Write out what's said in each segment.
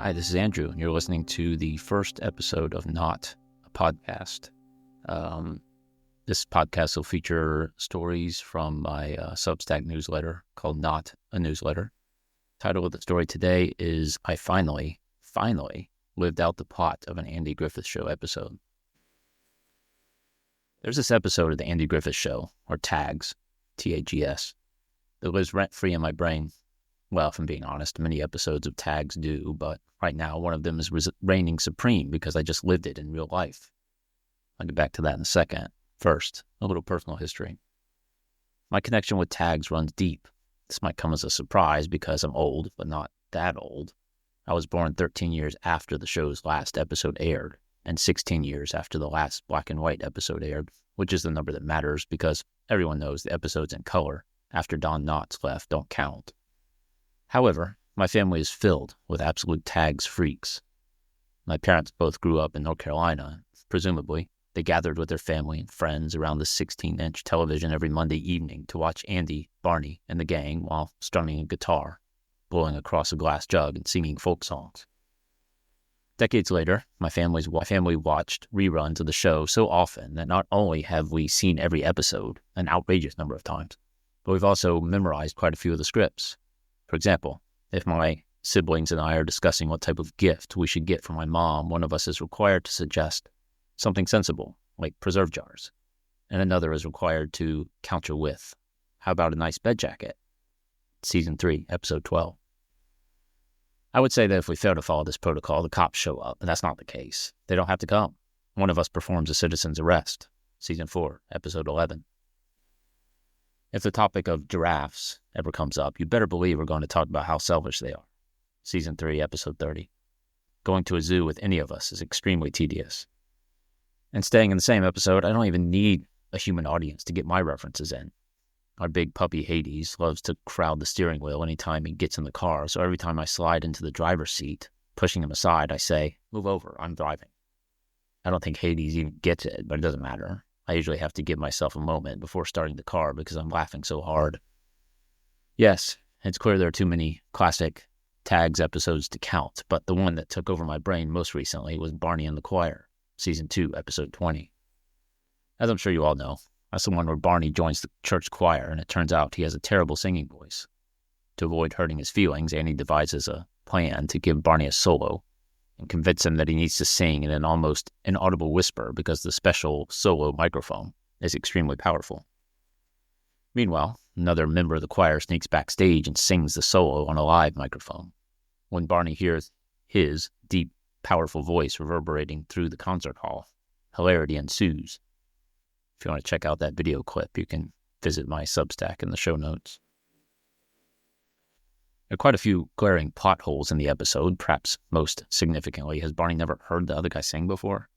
Hi, this is Andrew, and you're listening to the first episode of Knott, a podcast. This podcast will feature stories from my Substack newsletter called Knott, a Newsletter. Title of the story today is I Finally Lived Out the Plot of an Andy Griffith Show episode. There's this episode of the Andy Griffith Show, or TAGS, T-A-G-S, that lives rent-free in my brain. Well, if I'm being honest, many episodes of TAGS do, but right now one of them is reigning supreme because I just lived it in real life. I'll get back to that in a second. First, a little personal history. My connection with TAGS runs deep. This might come as a surprise because I'm old, but not that old. I was born 13 years after the show's last episode aired, and 16 years after the last black and white episode aired, which is the number that matters because everyone knows the episodes in color after Don Knotts left don't count. However, my family is filled with absolute TAGS freaks. My parents both grew up in North Carolina. Presumably, they gathered with their family and friends around the 16-inch television every Monday evening to watch Andy, Barney, and the gang while strumming a guitar, blowing across a glass jug, and singing folk songs. Decades later, my family watched reruns of the show so often that not only have we seen every episode an outrageous number of times, but we've also memorized quite a few of the scripts. For example, if my siblings and I are discussing what type of gift we should get for my mom, one of us is required to suggest something sensible, like preserve jars, and another is required to counter with, how about a nice bed jacket? Season 3, Episode 12. I would say that if we fail to follow this protocol, the cops show up, but that's not the case. They don't have to come. One of us performs a citizen's arrest. Season 4, Episode 11. If the topic of giraffes ever comes up, you better believe we're going to talk about how selfish they are. Season 3, Episode 30. Going to a zoo with any of us is extremely tedious. And staying in the same episode, I don't even need a human audience to get my references in. Our big puppy Hades loves to crowd the steering wheel anytime he gets in the car, so every time I slide into the driver's seat, pushing him aside, I say, "Move over, I'm driving." I don't think Hades even gets it, but it doesn't matter. I usually have to give myself a moment before starting the car because I'm laughing so hard. Yes, it's clear there are too many classic TAGS episodes to count, but the one that took over my brain most recently was Barney and the Choir, Season 2, Episode 20. As I'm sure you all know, that's the one where Barney joins the church choir, and it turns out he has a terrible singing voice. To avoid hurting his feelings, Andy devises a plan to give Barney a solo and convince him that he needs to sing in an almost inaudible whisper because the special solo microphone is extremely powerful. Meanwhile, another member of the choir sneaks backstage and sings the solo on a live microphone. When Barney hears his deep, powerful voice reverberating through the concert hall, hilarity ensues. If you want to check out that video clip, you can visit my Substack in the show notes. There are quite a few glaring plot holes in the episode. Perhaps most significantly, has Barney never heard the other guy sing before?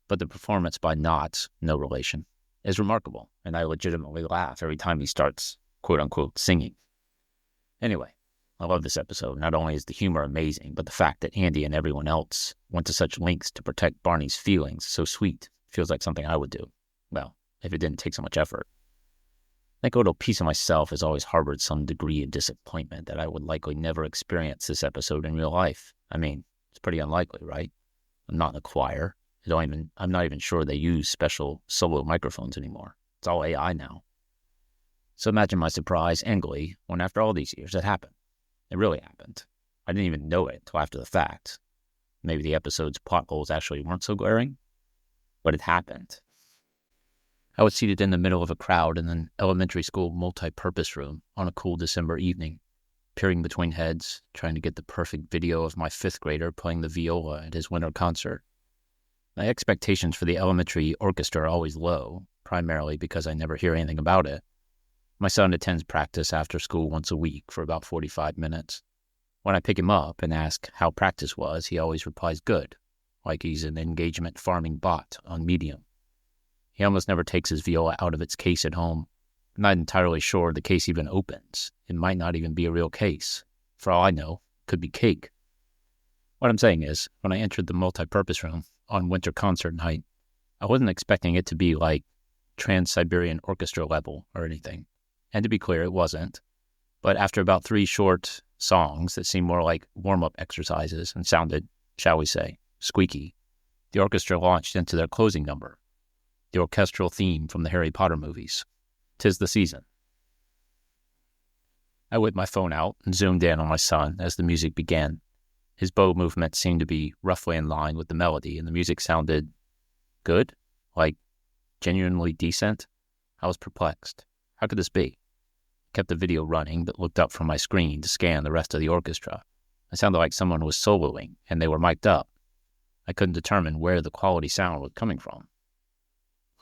But the performance by Knott, no relation, is remarkable, and I legitimately laugh every time he starts, quote-unquote, singing. Anyway, I love this episode. Not only is the humor amazing, but the fact that Andy and everyone else went to such lengths to protect Barney's feelings so sweet. Feels like something I would do. Well, if it didn't take so much effort. I think a little piece of myself has always harbored some degree of disappointment that I would likely never experience this episode in real life. I mean, it's pretty unlikely, right? I'm not in a choir. I'm not even sure they use special solo microphones anymore. It's all AI now. So imagine my surprise and glee when after all these years it happened. It really happened. I didn't even know it until after the fact. Maybe the episode's plot holes actually weren't so glaring, but it happened. I was seated in the middle of a crowd in an elementary school multi-purpose room on a cool December evening, peering between heads, trying to get the perfect video of my fifth grader playing the viola at his winter concert. My expectations for the elementary orchestra are always low, primarily because I never hear anything about it. My son attends practice after school once a week for about 45 minutes. When I pick him up and ask how practice was, he always replies good, like he's an engagement farming bot on Medium. He almost never takes his viola out of its case at home. I'm not entirely sure the case even opens. It might not even be a real case. For all I know, it could be cake. What I'm saying is, when I entered the multi-purpose room on winter concert night, I wasn't expecting it to be like Trans-Siberian Orchestra level or anything. And to be clear, it wasn't. But after about 3 short songs that seemed more like warm-up exercises and sounded, shall we say, squeaky. The orchestra launched into their closing number, the orchestral theme from the Harry Potter movies. 'Tis the season. I whipped my phone out and zoomed in on my son as the music began. His bow movement seemed to be roughly in line with the melody, and the music sounded good, like genuinely decent. I was perplexed. How could this be? I kept the video running, but looked up from my screen to scan the rest of the orchestra. It sounded like someone was soloing, and they were mic'd up. I couldn't determine where the quality sound was coming from.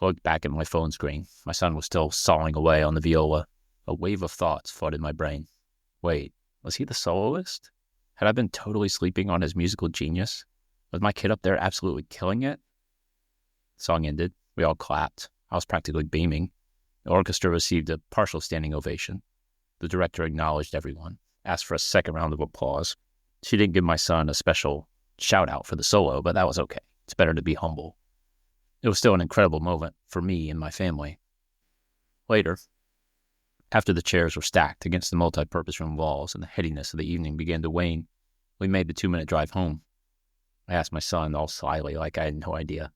I looked back at my phone screen. My son was still sawing away on the viola. A wave of thoughts flooded my brain. Wait, was he the soloist? Had I been totally sleeping on his musical genius? Was my kid up there absolutely killing it? The song ended. We all clapped. I was practically beaming. The orchestra received a partial standing ovation. The director acknowledged everyone, asked for a second round of applause. She didn't give my son a special shout-out for the solo, but that was okay. It's better to be humble. It was still an incredible moment for me and my family. Later, after the chairs were stacked against the multi-purpose room walls and the headiness of the evening began to wane, we made the 2-minute drive home. I asked my son all slyly, like I had no idea.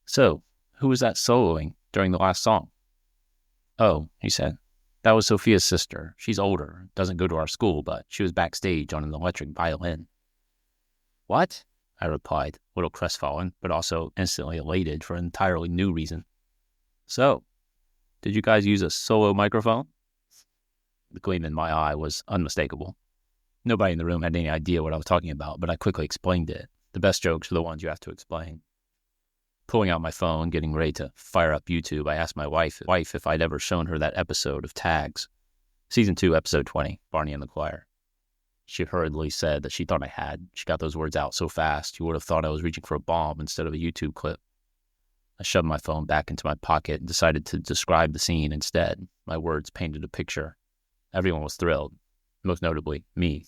So, who was that soloing during the last song? Oh, he said, that was Sophia's sister. She's older, doesn't go to our school, but she was backstage on an electric violin. What? I replied, a little crestfallen, but also instantly elated for an entirely new reason. So, did you guys use a solo microphone? The gleam in my eye was unmistakable. Nobody in the room had any idea what I was talking about, but I quickly explained it. The best jokes are the ones you have to explain. Pulling out my phone, getting ready to fire up YouTube, I asked my wife if I'd ever shown her that episode of Tags. Season 2, episode 20, Barney and the Choir. She hurriedly said that she thought I had. She got those words out so fast, you would have thought I was reaching for a bomb instead of a YouTube clip. I shoved my phone back into my pocket and decided to describe the scene instead. My words painted a picture. Everyone was thrilled, most notably me.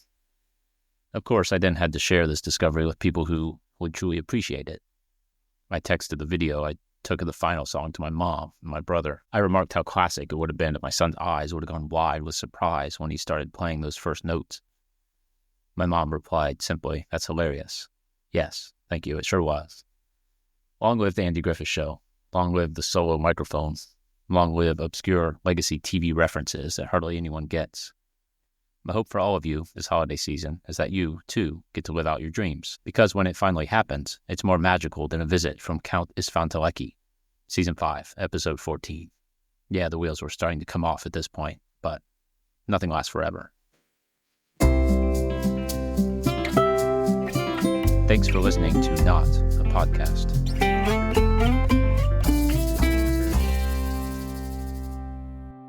Of course, I then had to share this discovery with people who would truly appreciate it. I texted the video I took of the final song to my mom and my brother. I remarked how classic it would have been if my son's eyes would have gone wide with surprise when he started playing those first notes. My mom replied simply, "That's hilarious." Yes, thank you, it sure was. Long live the Andy Griffith Show. Long live the solo microphones. Long live obscure legacy TV references that hardly anyone gets. My hope for all of you this holiday season is that you, too, get to live out your dreams. Because when it finally happens, it's more magical than a visit from Count Isfantelecki. Season 5, Episode 14. Yeah, the wheels were starting to come off at this point, but nothing lasts forever. Thanks for listening to Knott, a podcast.